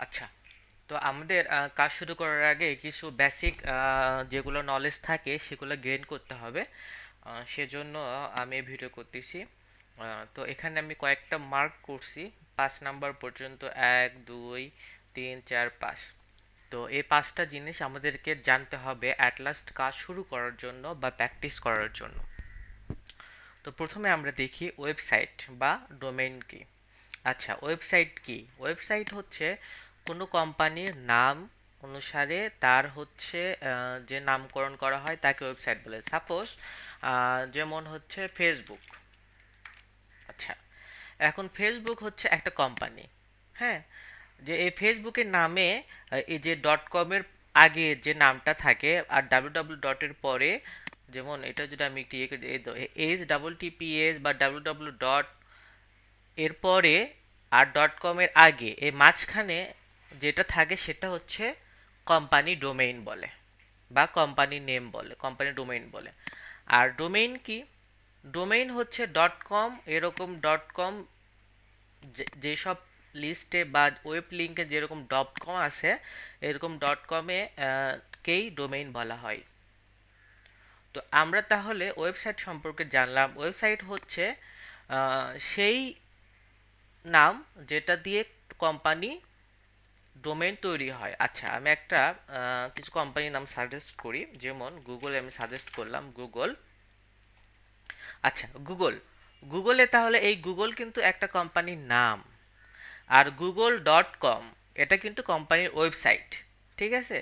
আচ্ছা, তো আমাদের কাজ শুরু করার আগে কিছু বেসিক যেগুলো নলেজ থাকে সেগুলো গেইন করতে হবে। সেজন্য আমি এই ভিডিও করতেছি। তো এখানে আমি কয়েকটা মার্ক করছি 5 নাম্বার পর্যন্ত, 1 2 3 4 5। তো এই 5টা জিনিস আমাদেরকে জানতে হবে অ্যাট লাস্ট কাজ শুরু করার জন্য বা প্র্যাকটিস করার জন্য। তো প্রথমে আমরা দেখি ওয়েবসাইট বা ডোমেইন কি। আচ্ছা, ওয়েবসাইট কি? ওয়েবসাইট হচ্ছে কোনো কোম্পানির নাম অনুসারে তার হচ্ছে যে নামকরণ করা হয় তাকে ওয়েবসাইট বলে। সাপোজ যেমন হচ্ছে ফেসবুক। আচ্ছা, এখন ফেসবুক হচ্ছে একটা কোম্পানি। হ্যাঁ, যে এই ফেসবুকের নামে এই যে ডট কমের আগে যে নামটা থাকে আর ডাব্লিউ ডাব্লিউ ডটের পরে, যেমন এটা যদি আমি একটু এইচ ডাবল টিপিএস বা ডাব্লিউ ডাব্লিউ ডট এরপরে আর ডট কমের আগে এই মাঝখানে যেটা থাকে সেটা হচ্ছে কোম্পানি ডোমেইন বলে বা কোম্পানি নেম বলে, কোম্পানি ডোমেইন বলে। আর ডোমেইন কি? ডোমেইন হচ্ছে ডট কম, এরকম ডট কম যেসব লিস্টে বা ওয়েব লিঙ্কে যেরকম ডট কম আছে, এরকম ডট কমে কেই ডোমেইন বলা হয়। তো আমরা তাহলে ওয়েবসাইট সম্পর্কে জানলাম। ওয়েবসাইট হচ্ছে সেই নাম যেটা দিয়ে কোম্পানি ডোমেইন তৈরি হয়। আচ্ছা, আমি একটা কিছু কোম্পানির নাম সাজেস্ট করি, যেমন গুগল আমি সাজেস্ট করলাম, গুগল। আচ্ছা, গুগল, গুগলে তাহলে এই গুগল কিন্তু একটা কোম্পানির নাম। আর গুগল ডট কম এটা কিন্তু কোম্পানির ওয়েবসাইট। ঠিক আছে,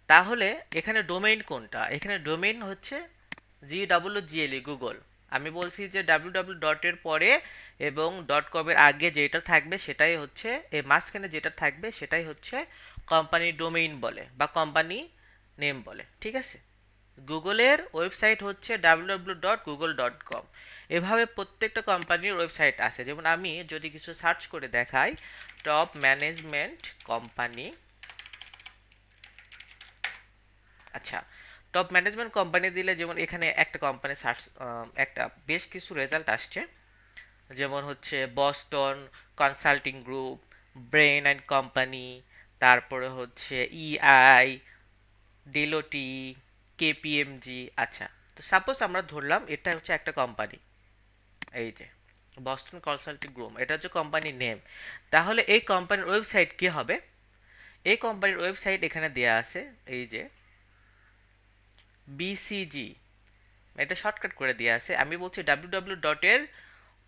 তাহলে এখানে ডোমেইন কোনটা? এখানে ডোমেইন হচ্ছে GWGLE, গুগল। আমি বলছি যে ডাব্লিউ ডাব্লিউ ডটের পরে এবং ডট কমের আগে যেটা থাকবে সেটাই হচ্ছে, এই মাঝখানে যেটা থাকবে সেটাই হচ্ছে কোম্পানির ডোমেইন বলে বা কোম্পানি নেম বলে। ঠিক আছে, গুগলের ওয়েবসাইট হচ্ছে www.google.com। এভাবে প্রত্যেকটা কোম্পানির ওয়েবসাইট আছে। যেমন আমি যদি কিছু সার্চ করে দেখাই, টপ ম্যানেজমেন্ট কোম্পানি। আচ্ছা, টপ ম্যানেজমেন্ট কোম্পানি দিলে যেমন এখানে একটা কোম্পানি সার্চ, একটা বেশ কিছু রেজাল্ট আসছে। যেমন হচ্ছে Boston consulting group, brain and company, তারপরে হচ্ছে ইআই, ডেলোটি, কেপিএমজি। আচ্ছা, তো সাপোজ আমরা ধরলাম এটা হচ্ছে একটা কোম্পানি, এই যে বস্টন কনসাল্টিং গ্রুপ, এটা হচ্ছে কোম্পানির নেম। তাহলে এই কোম্পানির ওয়েবসাইট কি হবে? এই কোম্পানির ওয়েবসাইট এখানে দেয়া আছে, এই যে বিসিজি, এটা শর্টকাট করে দেওয়া আছে। আমি বলছি ডাব্লিউ ডাব্লিউ ডটের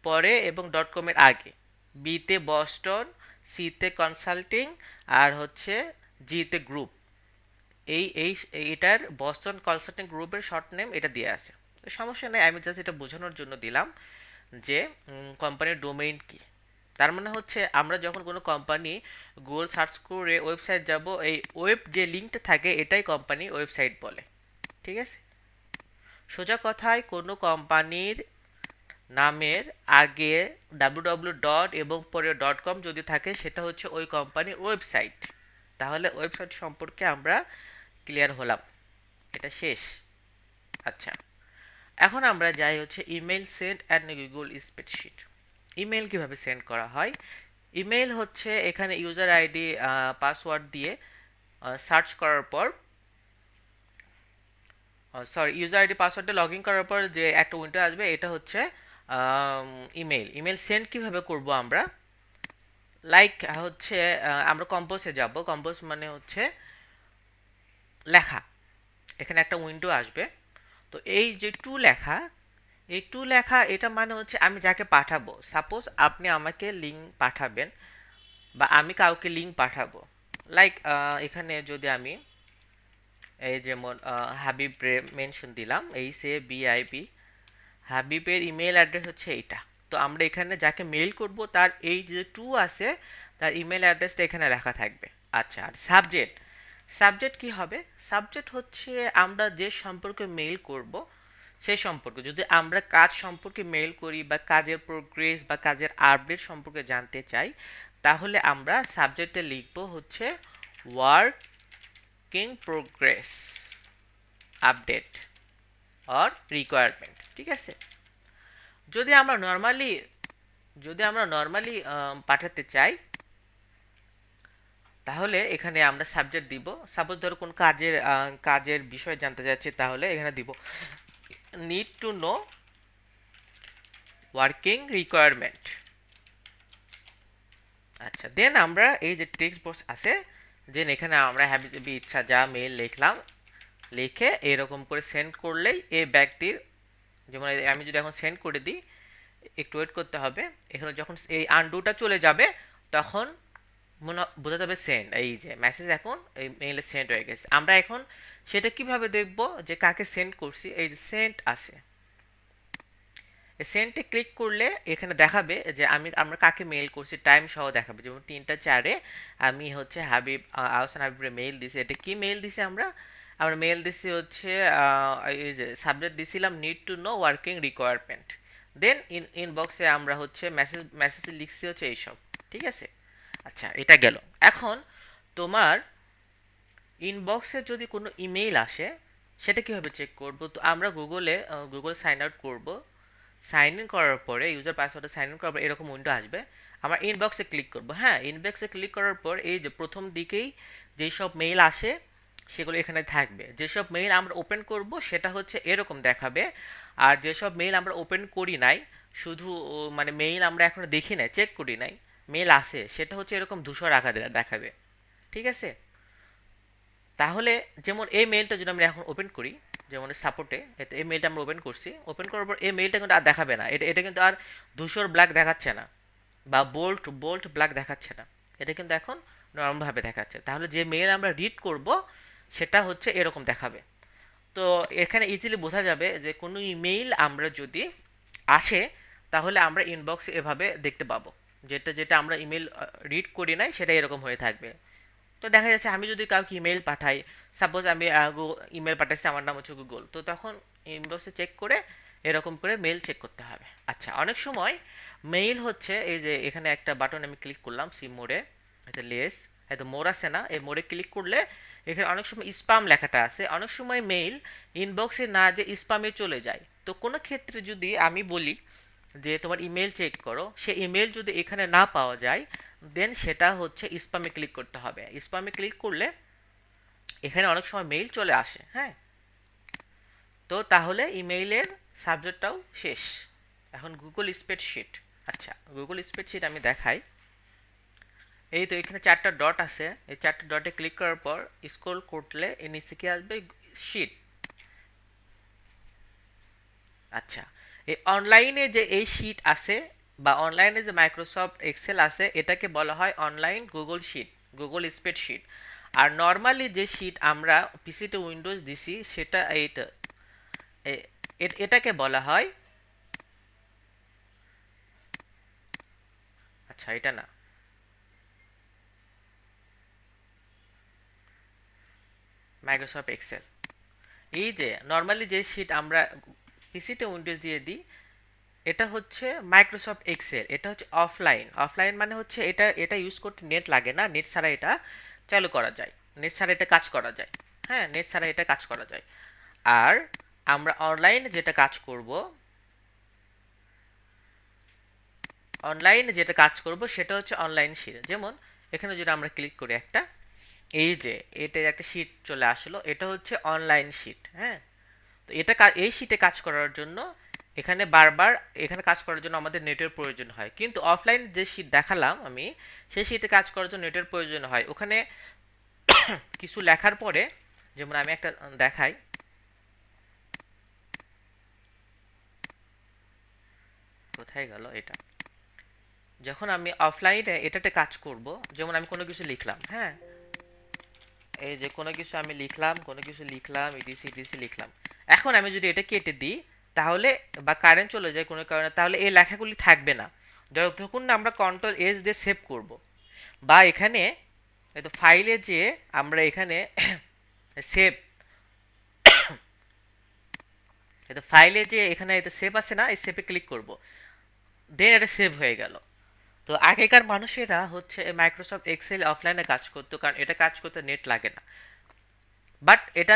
পরে এবং ডট কমের আগে, বিতে বস্টন, সিতে কনসাল্টিং, আর হচ্ছে জিতে গ্রুপ। এই এটার বস্টন কনসাল্টিং গ্রুপের শর্ট নেম এটা দিয়ে আছে। তো সমস্যা নেই, আমি জাস্ট এটা বোঝানোর জন্য দিলাম যে কোম্পানির ডোমেইন কি। তার মানে হচ্ছে আমরা যখন কোনো কোম্পানি গুগল সার্চ করে ওয়েবসাইট যাব, এই ওয়েব যে লিঙ্কটা থাকে এটাই কোম্পানি ওয়েবসাইট বলে। ঠিক আছে, সোজা কথায় কোনো কোম্পানির নামের আগে ডাব্লিউ ডাব্লিউ ডট এবং পরে ডট কম যদি থাকে সেটা হচ্ছে ওই কোম্পানির ওয়েবসাইট। তাহলে ওয়েবসাইট সম্পর্কে আমরা ক্লিয়ার হলাম, এটা শেষ। আচ্ছা, এখন আমরা যাই হচ্ছে email send and Google spreadsheet. Email কিভাবে সেন্ড করা হয়? ইমেল হচ্ছে এখানে ইউজার আইডি পাসওয়ার্ড দিয়ে সার্চ করার পর, সরি, ইউজার আইডি পাসওয়ার্ডে লগ ইন করার পর যে একটা উইন্ডো আসবে এটা হচ্ছে ইমেল। ইমেল সেন্ড কিভাবে করব আমরা? লাইক হচ্ছে আমরা কম্পোজে যাব। কম্পোজ মানে হচ্ছে লেখা, এখানে একটা উইন্ডো আসবে। তো এই যে টু লেখা, এই টু লেখা এটা মানে হচ্ছে আমি যাকে পাঠাবো। সাপোজ আপনি আমাকে লিঙ্ক পাঠাবেন বা আমি কাউকে লিঙ্ক পাঠাবো। লাইক এখানে যদি আমি এই যেমন হাবিব মেনশন দিলাম, HABIB, হাবিবের ইমেল অ্যাড্রেস হচ্ছে এইটা। তো আমরা এখানে যাকে মেইল করব তার এই যে টু আছে, তার ইমেল অ্যাড্রেসটা এখানে লেখা থাকবে। আচ্ছা, আর সাবজেক্ট, সাবজেক্ট কি হবে? সাবজেক্ট হচ্ছে আমরা যে সম্পর্কে মেইল করব সেই সম্পর্কে। যদি আমরা কাজ সম্পর্কে মেইল করি বা কাজের প্রোগ্রেস বা কাজের আপডেট সম্পর্কে জানতে চাই, তাহলে আমরা সাবজেক্টে লিখব হচ্ছে work in progress, update or requirement. ঠিক আছে, যদি আমরা নর্মালি পাঠাতে চাই তাহলে এখানে আমরা সাবজেক্ট দিব, সাপোজ ধরো কোন কাজের বিষয় জানতে চাচ্ছি, তাহলে এখানে দিব need to know working requirement. আচ্ছা, দেন আমরা এই যে টেক্সট বক্স আছে, যে এখানে আমরা হ্যাবি বি ইচ্ছা যা মেইল লিখলাম, লিখে এরকম করে সেন্ড করলেই এই ব্যক্তির, যেমন আমি যদি এখন সেন্ড করে দিই, একটু ওয়েট করতে হবে, এখানে যখন এই আনডুটা চলে যাবে তখন বোঝা যাবে সেন্ড, এই যে মেসেজ এখন এই মেইলে সেন্ড হয়ে গেছে। আমরা এখন সেটা কিভাবে দেখব যে কাকে সেন্ড করছি, এই যে সেন্ড আছে, সেন্টে ক্লিক করলে এখানে দেখাবে যে আমরা কাকে মেইল করছি, টাইম সহ দেখাবে। যেমন 3টা 4-এ আমি হচ্ছে আহসান হাবিবের মেইল দিছি। এটা কি মেইল দিছি আমরা মেইল দিছি হচ্ছে এই যে সাবজেক্ট দিছিলাম need to know working requirement. Then ইনবক্সে আমরা হচ্ছে মেসেজ লিখছি হচ্ছে এইসব, ঠিক আছে। আচ্ছা, এটা গেল। এখন তোমার ইনবক্সে যদি কোনো ইমেইল আসে, সেটা কীভাবে চেক করব? তো আমরা গুগল সাইন আউট করব। সাইন ইন করার পরে ইউজার পাসওয়ার্ডে সাইন ইন করার পর এরকম উইন্ডো আসবে। আমরা ইনবক্সে ক্লিক করব। হ্যাঁ, ইনবক্সে ক্লিক করার পর এই যে প্রথম দিকেই যেই সব মেইল আসে সেগুলো এখানে থাকবে। যেসব মেইল আমরা ওপেন করব সেটা হচ্ছে এরকম দেখাবে, আর যেসব মেইল আমরা ওপেন করি নাই, শুধু মানে মেইল আমরা এখনো দেখি নাই, চেক করি নাই, মেইল আসে, সেটা হচ্ছে এরকম ধূসর আকারে দেখাবে, ঠিক আছে। তাহলে যেমন এই মেইলটা যদি আমরা এখন ওপেন করি, যেমন সাপোর্টে এই মেইলটা আমরা ওপেন করছি, ওপেন করার পর এই মেইলটা কিন্তু আর দেখাবে না, এটা কিন্তু আর ধূসর ব্ল্যাক দেখাচ্ছে না, বা বোল্ট ব্ল্যাক দেখাচ্ছে না, এটা কিন্তু এখন নরমভাবে দেখাচ্ছে। তাহলে যে মেইল আমরা রিড করব সেটা হচ্ছে এরকম দেখাবে। তো এখানে ইজিলি বোঝা যাবে যে কোনো ইমেইল আমরা যদি আসে তাহলে আমরা ইনবক্সে এভাবে দেখতে পাবো, যেটা যেটা আমরা ইমেল রিড করি নাই সেটা এরকম হয়ে থাকবে। তো দেখা যাচ্ছে আমি যদি কাউকে ইমেল পাঠাই, সাপোজ আমি ইমেল পাঠাচ্ছি, আমার নাম হচ্ছে গুগল, তো তখন ইনবক্সে চেক করে এরকম করে মেল চেক করতে হবে। আচ্ছা, অনেক সময় মেইল হচ্ছে এই যে এখানে একটা বাটন আমি ক্লিক করলাম সি মোড়ে, এটা লেস, এত মোর আছে না, এই মোড়ে ক্লিক করলে এখানে অনেক সময় স্পাম লেখাটা আছে, অনেক সময় মেইল ইনবক্সে না যে স্পামে চলে যায়। তো কোনো ক্ষেত্রে যদি আমি বলি যে তোমার ইমেল চেক করো, সে ইমেল যদি এখানে না পাওয়া যায়, দেন সেটা হচ্ছে স্পামে ক্লিক করতে হবে। স্পামে ক্লিক করলে এখানে অনেক সময় মেইল চলে আসে। হ্যাঁ, তো তাহলে ইমেইলের সাবজেক্টটাও শেষ। এখন গুগল স্প্রেডশিট। আচ্ছা, গুগল স্প্রেডশিট আমি দেখাই। এই তো এখানে 4টা ডট আছে, এই 4টা ডটে ক্লিক করার পর স্ক্রল করলে এর নিচে কি আসবে? শিট। আচ্ছা, এই অনলাইনে যে এই শিট আছে বা অনলাইনে যে মাইক্রোসফট এক্সেল আছে, এটাকে বলা হয় online Google sheet, Google spreadsheet. আর নর্মালি যে শিট আমরা পিসিতে উইন্ডোজ দিছি সেটা এটাকে বলা হয়, আচ্ছা এটা না, মাইক্রোসফট এক্সেল। এই যে নর্মালি যে শিট আমরা পিসিতে উইন্ডোজ দিয়ে দিই, এটা হচ্ছে মাইক্রোসফট এক্সেল, এটা হচ্ছে অফলাইন। অফলাইন মানে হচ্ছে এটা এটা ইউজ করতে নেট লাগে না, নেট ছাড়া এটা চালু করা যায়, নেট ছাড়া এটা কাজ করা যায়। হ্যাঁ, নেট ছাড়া এটা কাজ করা যায়। আর আমরা অনলাইনে যেটা কাজ করব, সেটা হচ্ছে অনলাইন শিট। যেমন এখানে যদি আমরা ক্লিক করি একটা, এই যে এটা একটা শিট চলে আসলো, এটা হচ্ছে অনলাইন শিট। হ্যাঁ, তো এটা এই শিটে কাজ করার জন্য এখানে বারবার এখানে কাজ করার জন্য আমাদের নেটের প্রয়োজন হয়, কিন্তু অফলাইন যে শিট দেখালাম আমি, সেই শিটে কাজ করার জন্য নেটের প্রয়োজন হয়। ওখানে কিছু লেখার পরে, যেমন আমি একটা দেখাই, কোথায় গেল এটা, যখন আমি অফলাইনে এটাতে কাজ করব, যেমন আমি কোনো কিছু লিখলাম, হ্যাঁ, এই যে কোনো কিছু আমি লিখলাম ইডিসি ইডিসি লিখলাম, এখন আমি যদি এটা কেটে দিই তাহলে, বা কারেন্ট চলে যায় কোনো কারণে, তাহলে এই লেখাগুলি থাকবে না যতক্ষণ না আমরা কন্ট্রোল এস দিয়ে সেভ করব। বা এখানে তো ফাইলে যে আমরা এখানে সেভ, এটা ফাইলে যে এখানে এটা সেভ আছে না, এই সেভে ক্লিক করব, দেন এটা সেভ হয়ে গেল। তো আগেকার মানুষেরা হচ্ছে মাইক্রোসফট এক্সেল অফলাইনে কাজ করতো, কারণ এটা কাজ করতে নেট লাগে না। বাট এটা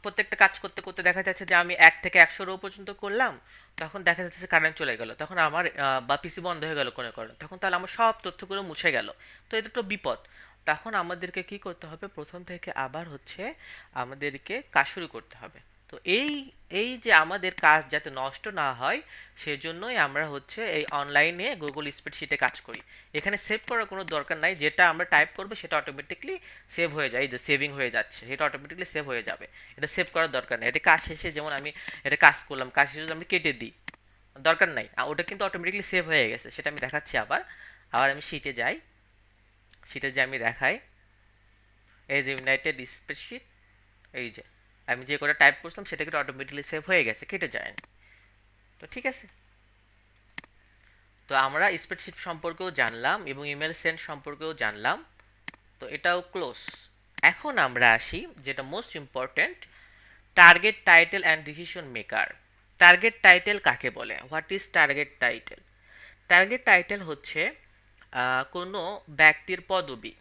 প্রত্যেকটা কাজ করতে করতে দেখা যাচ্ছে যে আমি 1 থেকে 100 পর্যন্ত করলাম, তখন দেখা যাচ্ছে কারেন্ট চলে গেল, তখন আমার বা পিসি বন্ধ হয়ে গেল কোনো কারণে, তখন তাহলে আমার সব তথ্যগুলো মুছে গেল। তো এটা তো বিপদ। তখন আমাদেরকে কি করতে হবে, প্রথম থেকে আবার হচ্ছে আমাদেরকে কাজ শুরু করতে হবে। তো এই এই যে আমাদের কাজ যাতে নষ্ট না হয়, সেজন্যই আমরা হচ্ছে এই অনলাইনে গুগল স্প্রেডশিটে কাজ করি। এখানে সেভ করার কোনো দরকার নাই, যেটা আমরা টাইপ করবো সেটা অটোমেটিকলি সেভ হয়ে যায়, যে সেভিং হয়ে যাচ্ছে সেটা অটোমেটিকলি সেভ হয়ে যাবে। এটা সেভ করার দরকার নেই। এটা কাজ শেষে, যেমন আমি এটা কাজ করলাম, কাজ শেষে যদি আমি কেটে দিই, দরকার নাই, ওটা কিন্তু অটোমেটিকলি সেভ হয়ে গেছে। সেটা আমি দেখাচ্ছি আবার। আবার আমি শিটে যাই, শিটে যে আমি দেখাই, এই যে ইউনাইটেড স্প্রেডশিট, এই যে আমি যে করে টাইপ করছিলাম সেটা কিন্তু অটোমেটিকলি সেভ হয়ে গেছে, কেটে যায়নি। তো ঠিক আছে, তো আমরা স্প্রেডশিট সম্পর্কেও জানলাম এবং ইমেল সেন্ড সম্পর্কেও জানলাম। তো এটাও ক্লোজ। এখন আমরা আসি যেটা most important, target title and decision maker. Target title কাকে বলে? What is target title? Target title হচ্ছে কোনো ব্যক্তির পদবি।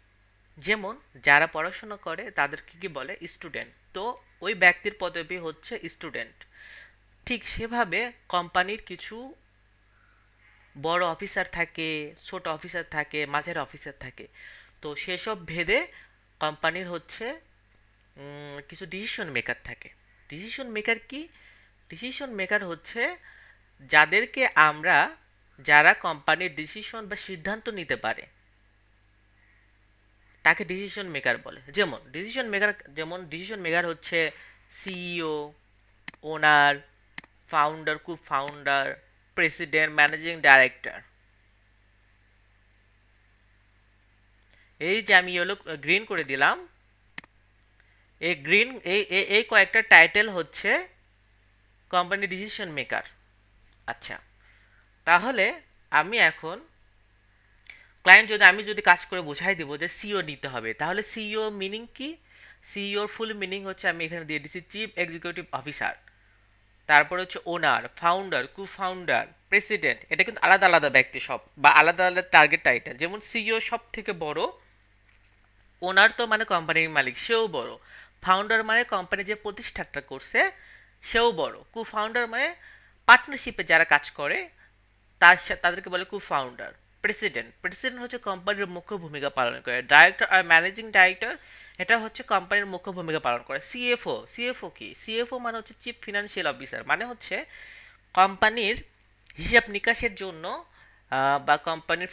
যেমন যারা পড়াশোনা করে তাদেরকে কি বলে? স্টুডেন্ট। তো ওই ব্যক্তির পদবি হচ্ছে স্টুডেন্ট। ঠিক সেভাবে কোম্পানির কিছু বড় অফিসার থাকে, ছোট অফিসার থাকে, মাঝের অফিসার থাকে। তো সেসব ভেদে কোম্পানির হচ্ছে কিছু ডিসিশন মেকার থাকে। ডিসিশন মেকার কি? ডিসিশন মেকার হচ্ছে যাদেরকে আমরা, যারা কোম্পানির ডিসিশন বা সিদ্ধান্ত নিতে পারে, তাকে ডিসিশন মেকার বলে। যেমন ডিসিশন মেকার হচ্ছে CEO, owner, founder, co founder, president, managing director. এই যে আমি ইয়েলো গ্রিন করে দিলাম, এই গ্রিন এই কয়েকটা টাইটেল হচ্ছে কোম্পানি ডিসিশন মেকার। আচ্ছা, তাহলে আমি এখন ক্লায়েন্ট যদি, আমি যদি কাজ করে বোঝাই দিব যে সিও নিতে হবে, তাহলে সিইও মিনিং কি? সিইওর ফুল মিনিং হচ্ছে, আমি এখানে দিয়ে দিচ্ছি চিফ এক্সিকিউটিভ অফিসার। তারপরে হচ্ছে ওনার, ফাউন্ডার, কো ফাউন্ডার, প্রেসিডেন্ট। এটা কিন্তু আলাদা আলাদা ব্যক্তি সব, বা আলাদা আলাদা টার্গেট টাইটেল। যেমন সিইও সব থেকে বড়, ওনার তো মানে কোম্পানির মালিক, সেও বড়। ফাউন্ডার মানে কোম্পানি যে প্রতিষ্ঠাটা করছে সেও বড়। কো ফাউন্ডার মানে পার্টনারশিপে যারা কাজ করে তাদেরকে বলে কো ফাউন্ডার। প্রেসিডেন্ট হচ্ছে কোম্পানির মুখ্য ভূমিকা পালন করে। ডাইরেক্টর আর ম্যানেজিং ডাইরেক্টর, এটা হচ্ছে কোম্পানির মুখ্য ভূমিকা পালন করে। সিএফও কি? সিএফও মানে হচ্ছে চিফ ফিনান্সিয়াল অফিসার, মানে হচ্ছে কোম্পানির হিসাব নিকাশের জন্য, বা কোম্পানির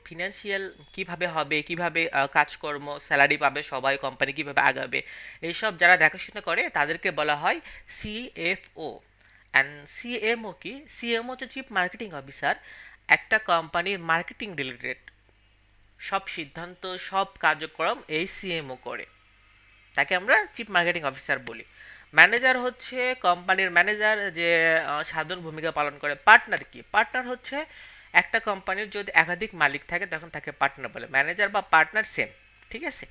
ফিনান্সিয়াল কিভাবে হবে, কিভাবে কাজকর্ম, স্যালারি পাবে সবাই, কোম্পানি কিভাবে আগাবে, এইসব যারা দেখাশোনা করে তাদেরকে বলা হয় সিএফও। অ্যান্ড সিএমও কি? সিএমও হচ্ছে চিফ মার্কেটিং অফিসার। একটা কোম্পানির মার্কেটিং রিলেটেড সব সিদ্ধান্ত, সব কার্যক্রম এই সিএমও করে, তাকে আমরা চিফ মার্কেটিং অফিসার বলি। ম্যানেজার হচ্ছে কোম্পানির ম্যানেজার, যে সাধারণ ভূমিকা পালন করে। পার্টনার কি? পার্টনার হচ্ছে একটা কোম্পানির যদি একাধিক মালিক থাকে তখন তাকে পার্টনার বলে। ম্যানেজার বা পার্টনার সেম, ঠিক আছে।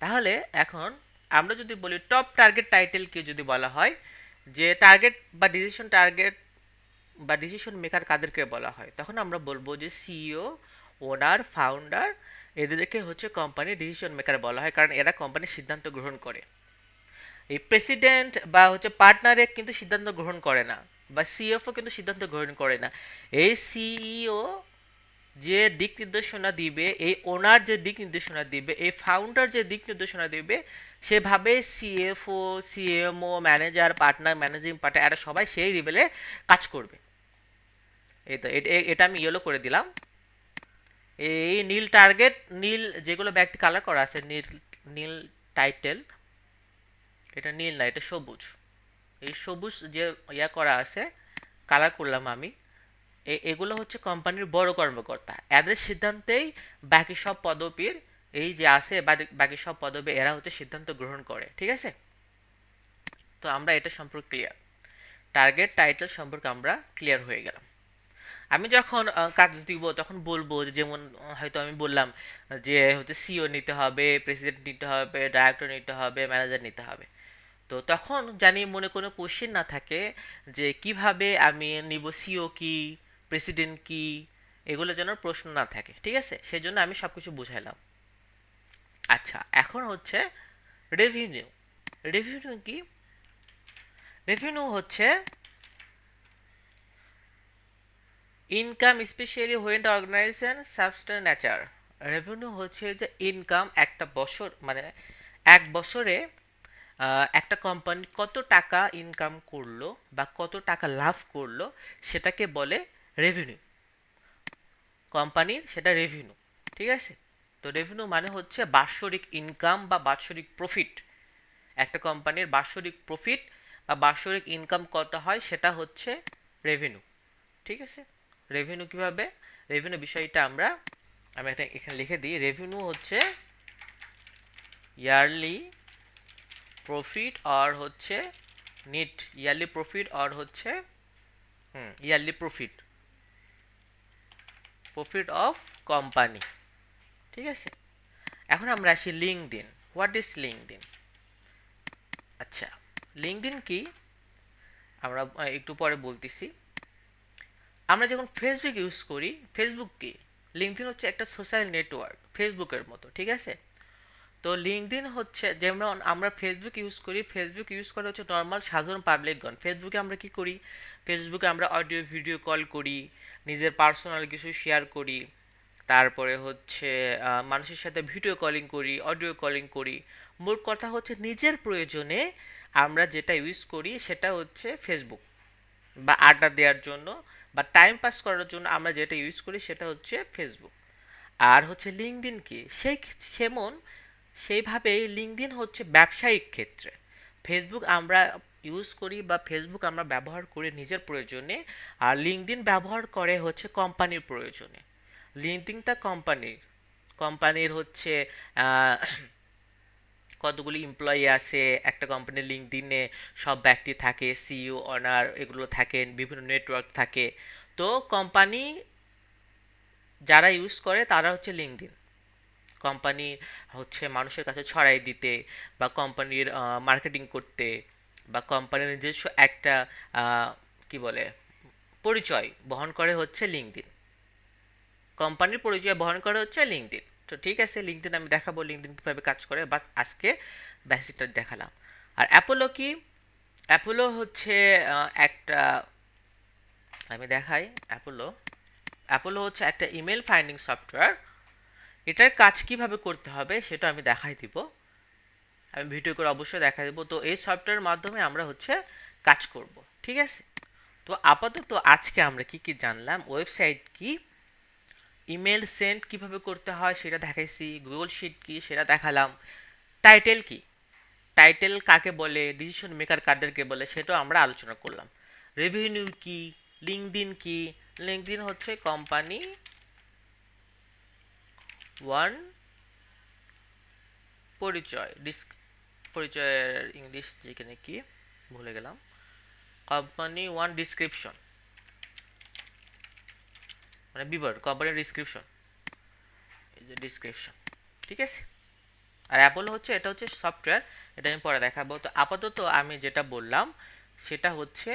তাহলে এখন আমরা যদি বলি টপ টার্গেট টাইটেল কি যদি বলা হয়, যে টার্গেট বা ডিসিশন মেকার কাদেরকে বলা হয়, তখন আমরা বলবো যে সিইও, ওনার, ফাউন্ডার, এদেরকে হচ্ছে কোম্পানির ডিসিশন মেকার বলা হয়, কারণ এরা কোম্পানির সিদ্ধান্ত গ্রহণ করে। এই প্রেসিডেন্ট বা হচ্ছে পার্টনারে কিন্তু সিদ্ধান্ত গ্রহণ করে না, বা সিএফও কিন্তু সিদ্ধান্ত গ্রহণ করে না। এই সিইও যে দিক নির্দেশনা দিবে, এই ওনার যে দিক নির্দেশনা দিবে, এই ফাউন্ডার যে দিক নির্দেশনা দিবে, সেভাবে CFO, CMO, manager, partner, managing partner, এরা সবাই সেই লেভেলে কাজ করবে। এই তো এটা আমি ইয়েলো করে দিলাম। এই নীল টার্গেট, নীল যেগুলো ব্যক্তি কালার করা আছে, নীল নীল টাইটেল, এটা নীল না, এটা সবুজ। এই সবুজ যে করা আছে, কালার করলাম আমি, এগুলো হচ্ছে কোম্পানির বড় কর্মকর্তা। এদের সিদ্ধান্তেই বাকি সব পদবীর, এই যে আছে বাকি সব পদবী, এরা হচ্ছে সিদ্ধান্ত গ্রহণ করে, ঠিক আছে। তো আমরা এটা সম্পর্কে ক্লিয়ার, টার্গেট টাইটেল সম্পর্কে আমরা ক্লিয়ার হয়ে গেলাম। আমি যখন কাজ দিব তখন বলবো যেমন হয়তো আমি বললাম যে হচ্ছে সিও নিতে হবে, প্রেসিডেন্ট নিতে হবে, ডাইরেক্টর নিতে হবে, ম্যানেজার নিতে হবে। তো তখন জানি মনে কোনো কোশ্চেন না থাকে যে কিভাবে আমি নিব, সিও কি, প্রেসিডেন্ট কি, এগুলো যেন প্রশ্ন না থাকে, ঠিক আছে। সেজন্য আমি সব কিছু বুঝাইলাম। আচ্ছা, এখন হচ্ছে রেভিনিউ। রেভিনিউ কি? রেভিনিউ হচ্ছে income, specially when the organization substance nature. Revenue হচ্ছে যে ইনকাম একটা বছর, মানে এক বছরে একটা কোম্পানি কত টাকা ইনকাম করলো বা কত টাকা লাভ করলো সেটাকে বলে রেভিনিউ। কোম্পানির সেটা রেভিনিউ, ঠিক আছে। তো রেভিনিউ মানে হচ্ছে বাৎসরিক ইনকাম বা বাৎসরিক প্রফিট। একটা কোম্পানির বাৎসরিক প্রফিট বা বাৎসরিক ইনকাম কত হয় সেটা হচ্ছে রেভিনিউ, ঠিক আছে। রেভিনিউ কিভাবে, রেভিনিউ বিষয়টা আমি একটা এখানে লিখে দিই। রেভিনিউ হচ্ছে ইয়ারলি প্রফিট আর হচ্ছে নেট ইয়ারলি প্রফিট আর হচ্ছে yearly profit profit of company, ঠিক আছে। এখন আমরা আসি লিঙ্কডইন। What is LinkedIn? আচ্ছা, লিঙ্কডইন কি আমরা একটু পরে বলতেছি। আমরা যখন ফেসবুক ইউজ করি, ফেসবুক কি, লিঙ্কডইন হচ্ছে একটা সোশ্যাল নেটওয়ার্ক ফেসবুকের মতো, ঠিক আছে। তো লিঙ্কডইন হচ্ছে যেমন আমরা ফেসবুক ইউজ করি, ফেসবুক ইউজ করা হচ্ছে নর্মাল সাধারণ পাবলিকগণ। ফেসবুকে আমরা কি করি, ফেসবুকে আমরা অডিও ভিডিও কল করি, নিজের পার্সোনাল কিছু শেয়ার করি, তারপরে হচ্ছে মানুষের সাথে ভিডিও কলিং করি, অডিও কলিং করি। মোট কথা হচ্ছে নিজের প্রয়োজনে আমরা যেটা ইউজ করি সেটা হচ্ছে ফেসবুক, বা আড্ডা দেওয়ার জন্য বা টাইম পাস করার জন্য আমরা যেটা ইউজ করি সেটা হচ্ছে ফেসবুক। আর হচ্ছে লিঙ্কডইন কি, সেমন সেইভাবেই লিঙ্কডইন হচ্ছে ব্যবসায়িক ক্ষেত্রে। ফেসবুক আমরা ইউজ করি বা ফেসবুক আমরা ব্যবহার করি নিজের প্রয়োজনে, আর লিঙ্কডইন ব্যবহার করে হচ্ছে কোম্পানির প্রয়োজনে। লিঙ্কডইনটা কোম্পানির হচ্ছে আহ, কতগুলি এমপ্লয়ি আছে একটা কোম্পানির, লিঙ্কডইনে সব ব্যক্তি থাকে, সিইও অনার এগুলো থাকেন, বিভিন্ন নেটওয়ার্ক থাকে। তো কোম্পানি যারা ইউজ করে তারা হচ্ছে লিঙ্কডইন। কোম্পানি হচ্ছে মানুষের কাছে ছড়াই দিতে বা কোম্পানির মার্কেটিং করতে বা কোম্পানির নিজস্ব একটা কি বলে পরিচয় বহন করে হচ্ছে লিঙ্কডইন। কোম্পানির পরিচয় বহন করে হচ্ছে লিঙ্কডইন। তো ঠিক আছে, লিঙ্কডইন আমি দেখাবো লিঙ্কডইন কীভাবে কাজ করে, বাট আজকে বেসিকটা দেখালাম। আর অ্যাপোলো কি, অ্যাপোলো হচ্ছে একটা, আমি দেখাই। অ্যাপোলো অ্যাপোলো হচ্ছে একটা ইমেল ফাইন্ডিং সফটওয়্যার। এটার কাজ কিভাবে করতে হবে সেটা আমি দেখাই দিব, আমি ভিডিও করে অবশ্যই দেখা দেবো। তো এই সফটওয়্যারের মাধ্যমে আমরা হচ্ছে কাজ করব, ঠিক আছে। তো আপাতত আজকে আমরা কি কি জানলাম, ওয়েবসাইট কি, ইমেল সেন্ড কিভাবে করতে হয় সেটা দেখাইছি, গুগল শিট কি সেটা দেখালাম, টাইটেল কি, টাইটেল কাকে বলে, ডিসিশন মেকার কাদেরকে বলে সেটাও আমরা আলোচনা করলাম। রেভিনিউ কি, লিঙ্কডইন কি, লিঙ্কডইন হচ্ছে কোম্পানি ওয়ান পরিচয়, পরিচয়ের ইংলিশ যেখানে কি ভুলে গেলাম, কোম্পানি ওয়ান ডিসক্রিপশন, মানে বিবরণ, কোম্পানির ডিসক্রিপশন, এই যে ডিসক্রিপশন, ঠিক আছে। আর অ্যাপল হচ্ছে এটা হচ্ছে সফটওয়্যার, এটা আমি পরে দেখাবো। তো আপাতত আমি যেটা বললাম সেটা হচ্ছে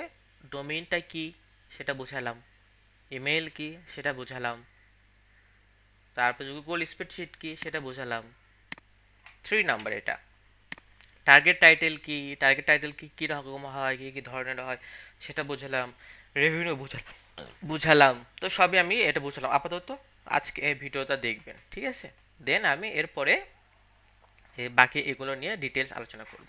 ডোমেইনটা কি সেটা বোঝালাম, ইমেল কি সেটা বোঝালাম, তারপর গুগল স্প্রেডশিট কি সেটা বোঝালাম। 3 নাম্বার এটা টার্গেট টাইটেল কি, টার্গেট টাইটেল কি কী রকম হয়, কী কী ধরনের হয় সেটা বোঝালাম, রেভিনিউ বুঝালাম। তো সবই আমি এটা বুঝালাম। আপাতত আজকে এই ভিডিওটা দেখবেন, ঠিক আছে। দেন আমি এরপরে বাকি এগুলো নিয়ে ডিটেলস আলোচনা করব।